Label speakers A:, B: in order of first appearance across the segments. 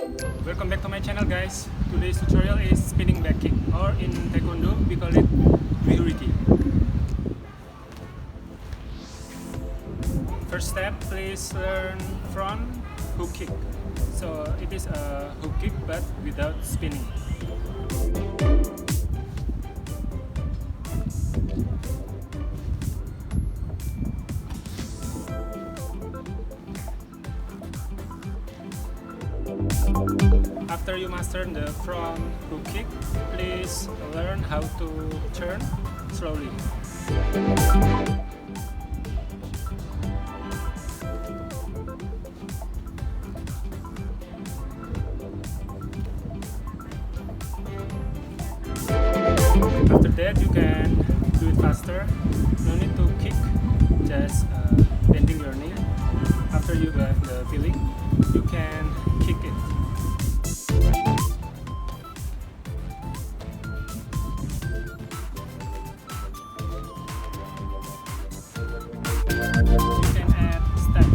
A: Welcome back to my channel, guys. Today's tutorial is spinning back kick, or in Taekwondo we call it Wihuriki. First step, please learn front hook kick. So it is a hook kick but without spinning. After you master the front hook kick, please learn how to turn slowly. After that, you can do it faster. No need to kick, just bending your knee. After you got the feeling, you can kick it. You can add step.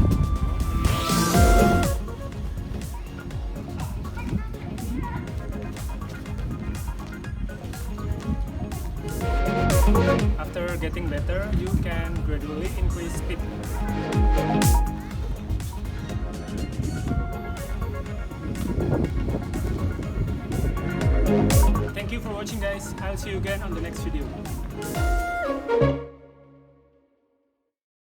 A: After getting better, you can gradually increase speed. Thank you for watching, guys. I'll see you again on the next video.